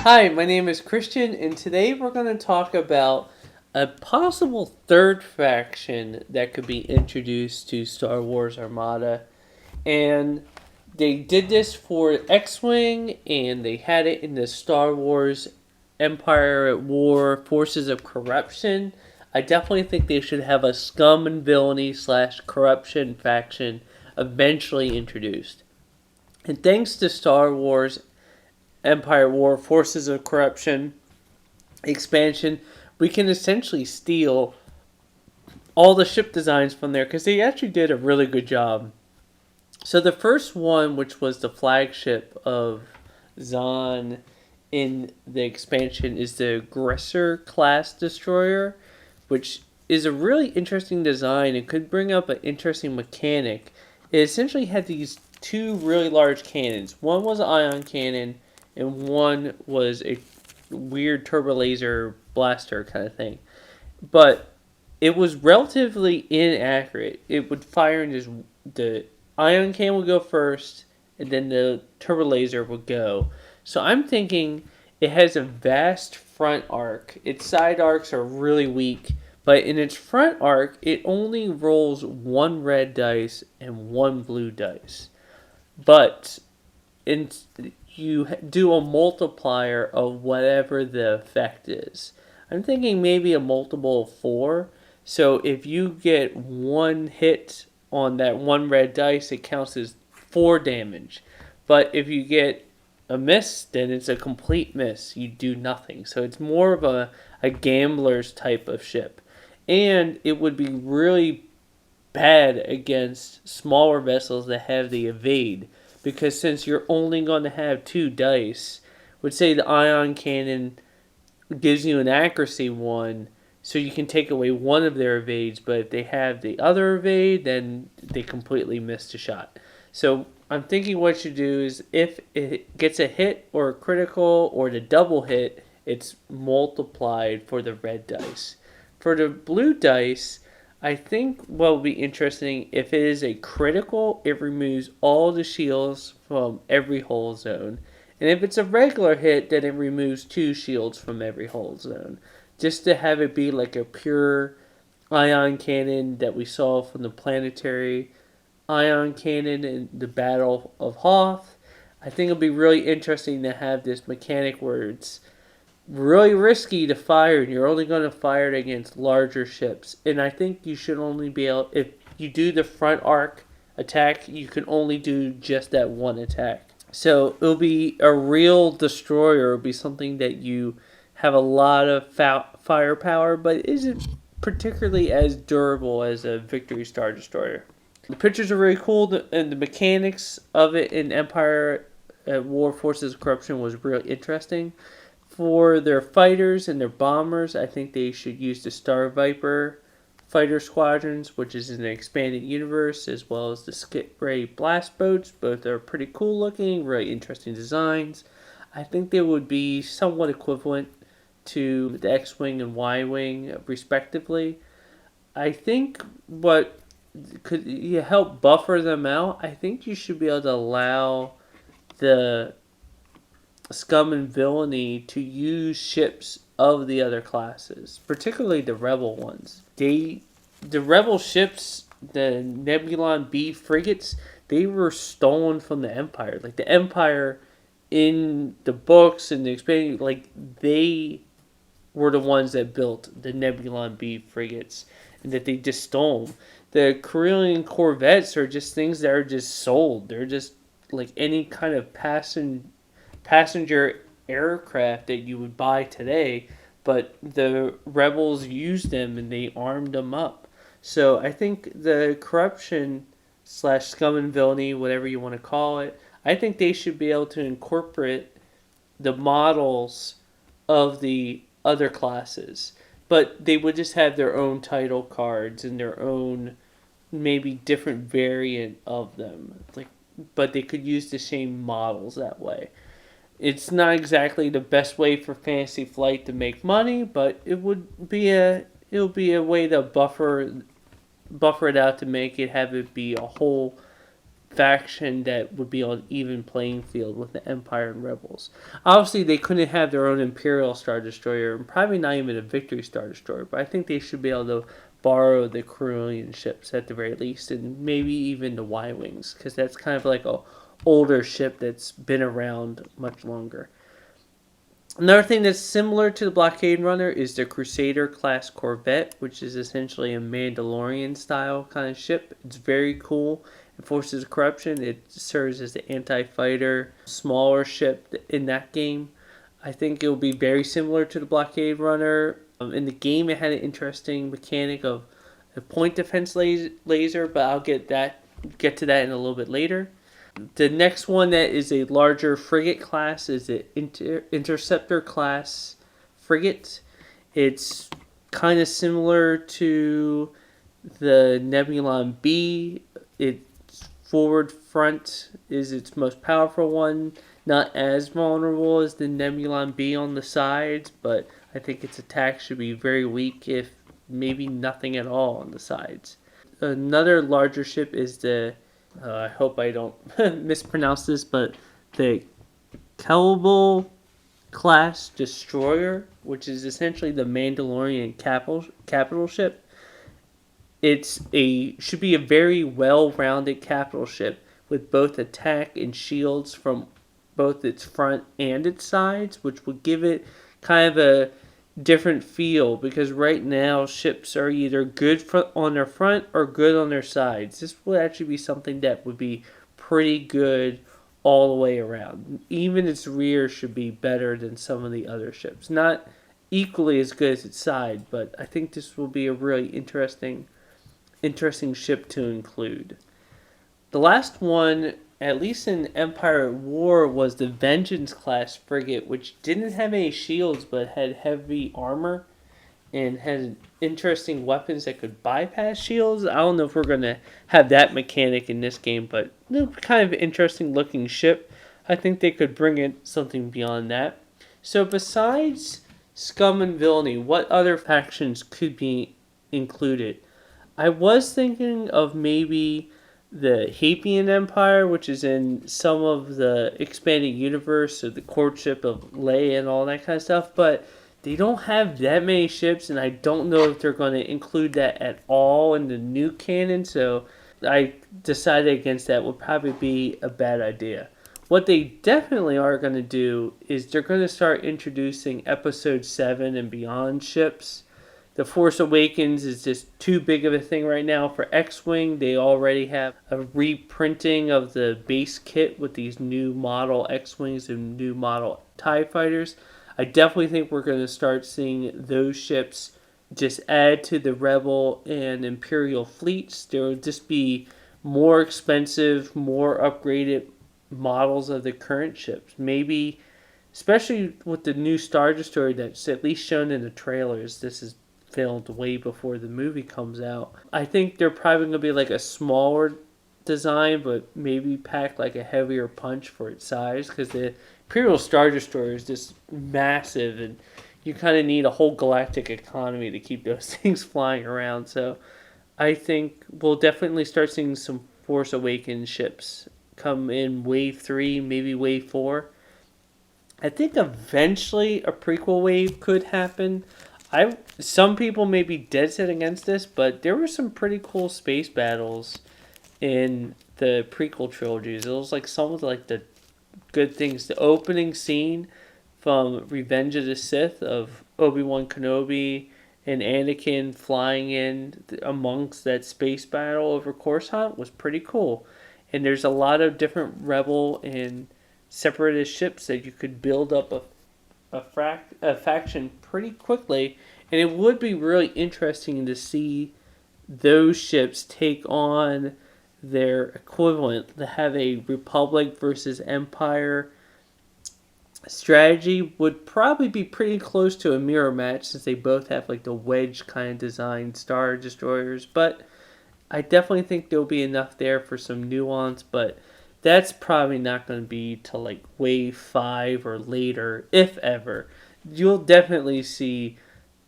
Hi, my name is Christian, and today we're going to talk about a possible third faction that could be introduced to Star Wars Armada. And they did this for X Wing, and they had it in the Star Wars Empire at War Forces of Corruption. I definitely think they should have a scum and villainy / corruption faction eventually introduced. And thanks to Star Wars Empire War Forces of Corruption expansion, we can essentially steal all the ship designs from there because they actually did a really good job. So the first one, which was the flagship of Zahn in the expansion, is the Aggressor class destroyer, which is a really interesting design and could bring up an interesting mechanic. It essentially had these two really large cannons. One was an ion cannon, and one was a weird turbo laser blaster kind of thing. But it was relatively inaccurate. It would fire in just the ion cannon would go first, and then the turbo laser would go. So I'm thinking it has a vast front arc. Its side arcs are really weak, but in its front arc, it only rolls one red dice and one blue dice. But in, you do a multiplier of whatever the effect is. I'm thinking maybe a multiple of 4. So if you get one hit on that one red dice, it counts as 4 damage. But if you get a miss, then it's a complete miss. You do nothing. So it's more of a gambler's type of ship. And it would be really bad against smaller vessels that have the evade. Because since you're only going to have 2 dice, would say the ion cannon gives you an accuracy 1, so you can take away one of their evades, but if they have the other evade, then they completely missed a shot. So I'm thinking what you do is if it gets a hit or a critical or the double hit, it's multiplied for the red dice. For the blue dice, I think what will be interesting, if it is a critical, it removes all the shields from every hull zone. And if it's a regular hit, then it removes 2 shields from every hull zone. Just to have it be like a pure ion cannon that we saw from the planetary ion cannon in the Battle of Hoth. I think it'll be really interesting to have this mechanic where it's really risky to fire, and you're only going to fire it against larger ships. And I think you should only be able, if you do the front arc attack, you can only do just that one attack. So it'll be a real destroyer. It'll be something that you have a lot of firepower, but isn't particularly as durable as a Victory Star Destroyer. The pictures are really cool, and the mechanics of it in Empire at War Forces of Corruption was really interesting. For their fighters and their bombers, I think they should use the Star Viper fighter squadrons, which is in an expanded universe, as well as the Skip Ray blast boats. Both are pretty cool looking, really interesting designs. I think they would be somewhat equivalent to the X-Wing and Y-Wing, respectively. I think what could you help buffer them out, I think you should be able to allow the scum and villainy to use ships of the other classes, particularly the rebel ones. The rebel ships, the Nebulon B frigates, they were stolen from the Empire. Like the Empire in the books and the expanding, like they were the ones that built the Nebulon B frigates, and that they just stole them. The Corellian corvettes are just things that are just sold. They're just like any kind of passenger aircraft that you would buy today, but the rebels used them and they armed them up. So I think the corruption / scum and villainy, whatever you want to call it, I think they should be able to incorporate the models of the other classes, but they would just have their own title cards and their own maybe different variant of them. Like, but they could use the same models that way. It's not exactly the best way for Fantasy Flight to make money, but it'll be a way to buffer it out to make it have it be a whole faction that would be on even playing field with the Empire and Rebels. Obviously, they couldn't have their own Imperial Star Destroyer, and probably not even a Victory Star Destroyer, but I think they should be able to borrow the Corellian ships at the very least, and maybe even the Y-Wings, because that's kind of like a older ship that's been around much longer. Another thing that's similar to the Blockade Runner is the Crusader class corvette, which is essentially a Mandalorian style kind of ship. It's very cool. It forces corruption. It serves as the anti-fighter, smaller ship in that game. I think it will be very similar to the Blockade Runner. In the game, it had an interesting mechanic of a point defense laser, but I'll get to that in a little bit later. The next one that is a larger frigate class is the Interceptor class frigate. It's kind of similar to the Nebulon B. Its forward front is its most powerful one. Not as vulnerable as the Nebulon B on the sides, but I think its attack should be very weak, if maybe nothing at all on the sides. Another larger ship is the I hope I don't mispronounce this, but the Kelbal class destroyer, which is essentially the Mandalorian capital ship. Should be a very well-rounded capital ship with both attack and shields from both its front and its sides, which would give it kind of a different feel, because right now ships are either good on their front or good on their sides. This would actually be something that would be pretty good all the way around. Even its rear should be better than some of the other ships. Not equally as good as its side, but I think this will be a really interesting ship to include. The last one, at least in Empire at War, was the Vengeance class frigate, which didn't have any shields but had heavy armor and had interesting weapons that could bypass shields. I don't know if we're going to have that mechanic in this game, but kind of interesting looking ship. I think they could bring in something beyond that. So besides Scum and Villainy, what other factions could be included? I was thinking of maybe the Hapian Empire, which is in some of the expanded universe, or the courtship of Leia and all that kind of stuff, but they don't have that many ships, and I don't know if they're going to include that at all in the new canon, so I decided against that. Would probably be a bad idea. What they definitely are going to do is they're going to start introducing Episode 7 and beyond ships. The Force Awakens is just too big of a thing right now for X-Wing. They already have a reprinting of the base kit with these new model X-Wings and new model TIE Fighters. I definitely think we're going to start seeing those ships just add to the Rebel and Imperial fleets. There will just be more expensive, more upgraded models of the current ships. Maybe, especially with the new Star Destroyer that's at least shown in the trailers, this is filmed way before the movie comes out. I think they're probably going to be like a smaller design, but maybe pack like a heavier punch for its size, because the Imperial Star Destroyer is just massive, and you kind of need a whole galactic economy to keep those things flying around. So I think we'll definitely start seeing some Force Awakens ships come in Wave 3, maybe Wave 4. I think eventually a prequel wave could happen. Some people may be dead set against this, but there were some pretty cool space battles in the prequel trilogies. It was like some of the good things. The opening scene from Revenge of the Sith of Obi-Wan Kenobi and Anakin flying in amongst that space battle over Coruscant was pretty cool. And there's a lot of different Rebel and Separatist ships that you could build up a faction pretty quickly, and it would be really interesting to see those ships take on their equivalent, to have a Republic versus Empire strategy. Would probably be pretty close to a mirror match, since they both have like the wedge kind of design Star Destroyers, but I definitely think there'll be enough there for some nuance, but that's probably not going to be till like Wave 5 or later, if ever. You'll definitely see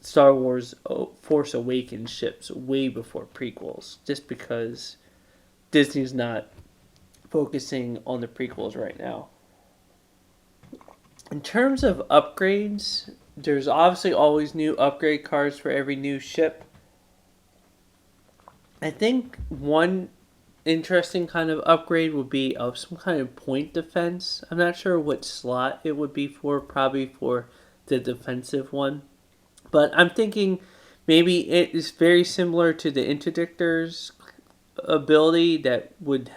Star Wars Force Awakens ships way before prequels, just because Disney's not focusing on the prequels right now. In terms of upgrades, there's obviously always new upgrade cards for every new ship. I think one interesting kind of upgrade would be of some kind of point defense. I'm not sure what slot it would be for, probably for the defensive one. But I'm thinking maybe it is very similar to the Interdictor's ability that would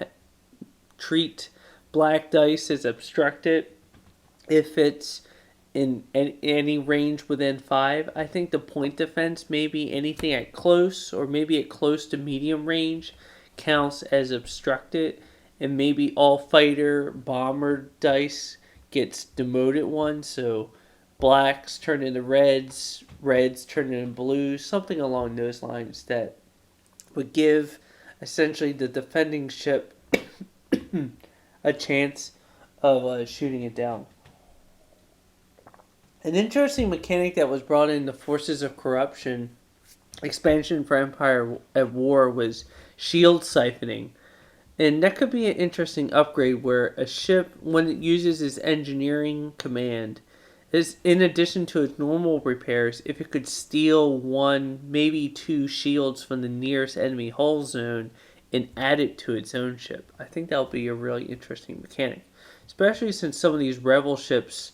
treat black dice as obstructed if it's in any range within 5. I think the point defense, maybe anything at close or maybe at close to medium range, counts as obstructed, and maybe all fighter bomber dice gets demoted one, so blacks turn into reds, reds turn into blues, something along those lines that would give essentially the defending ship a chance of shooting it down. An interesting mechanic that was brought in the Forces of Corruption expansion for Empire at War was shield siphoning. And that could be an interesting upgrade where a ship, when it uses its engineering command, is in addition to its normal repairs, if it could steal 1, maybe 2 shields from the nearest enemy hull zone and add it to its own ship. I think that would be a really interesting mechanic. Especially since some of these rebel ships,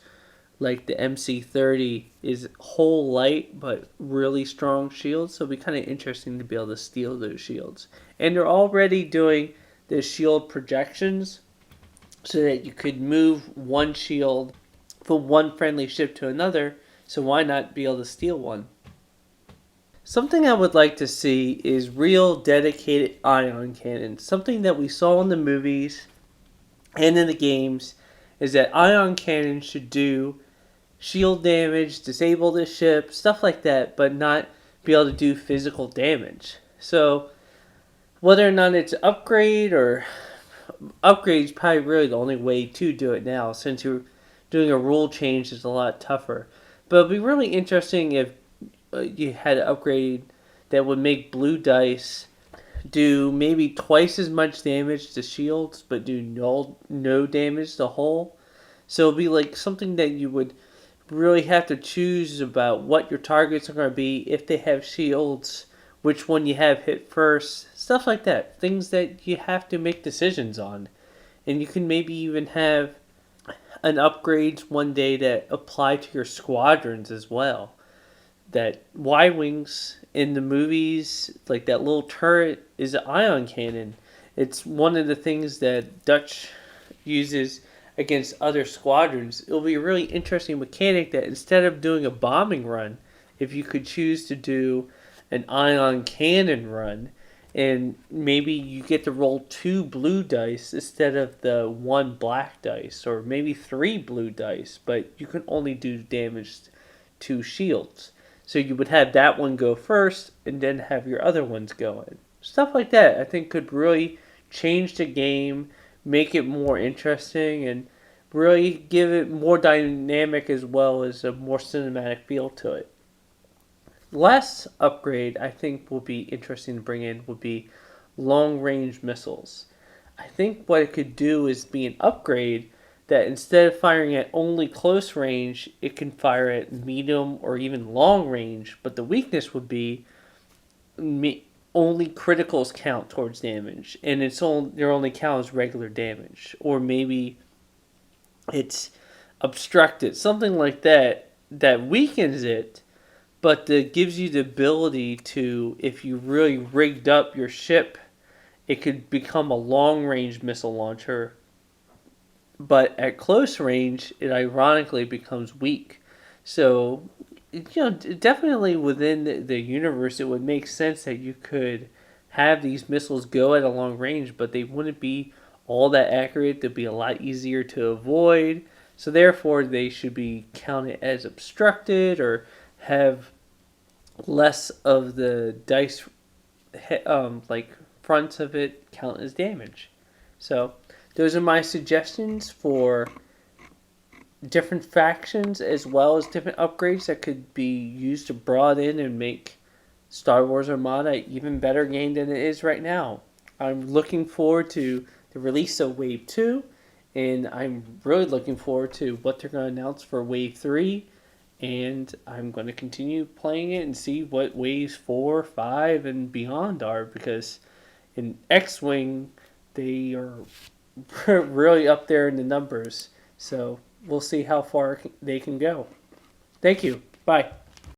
like the MC-30, is hull light but really strong shields, so it'd be kind of interesting to be able to steal those shields. And they're already doing the shield projections so that you could move one shield from one friendly ship to another, so why not be able to steal one? Something I would like to see is real dedicated ion cannons. Something that we saw in the movies and in the games is that ion cannons should do shield damage, disable the ship, stuff like that, but not be able to do physical damage. So whether or not it's upgrade or upgrade is probably really the only way to do it now, since you're doing a rule change is a lot tougher. But it'd be really interesting if you had an upgrade that would make blue dice do maybe twice as much damage to shields, but do no damage to hull. So it'd be like something that you would really have to choose about what your targets are going to be, if they have shields, which one you have hit first, stuff like that. Things that you have to make decisions on. And you can maybe even have an upgrades one day that apply to your squadrons as well. That Y-Wings in the movies, like that little turret, is an ion cannon. It's one of the things that Dutch uses against other squadrons. It'll be a really interesting mechanic that instead of doing a bombing run, if you could choose to do an ion cannon run, and maybe you get to roll 2 blue dice instead of the 1 black dice, or maybe 3 blue dice, but you can only do damage to shields. So you would have that one go first, and then have your other ones go in. Stuff like that, I think, could really change the game, make it more interesting, and really give it more dynamic as well as a more cinematic feel to it. Last upgrade I think will be interesting to bring in would be long-range missiles. I think what it could do is be an upgrade that instead of firing at only close range, it can fire at medium or even long range, but the weakness would be only criticals count towards damage, and their only count as regular damage, or maybe it's obstructed, something like that weakens it, but that gives you the ability to, if you really rigged up your ship, it could become a long-range missile launcher, but at close range, it ironically becomes weak. So, definitely within the universe, it would make sense that you could have these missiles go at a long range, but they wouldn't be all that accurate. They'd be a lot easier to avoid. So therefore, they should be counted as obstructed or have less of the dice, fronts of it count as damage. So those are my suggestions for different factions as well as different upgrades that could be used to broaden and make Star Wars Armada an even better game than it is right now. I'm looking forward to the release of Wave 2, and I'm really looking forward to what they're going to announce for Wave 3. And I'm going to continue playing it and see what Waves 4, 5, and beyond are, because in X-Wing, they are really up there in the numbers. So we'll see how far they can go. Thank you. Bye.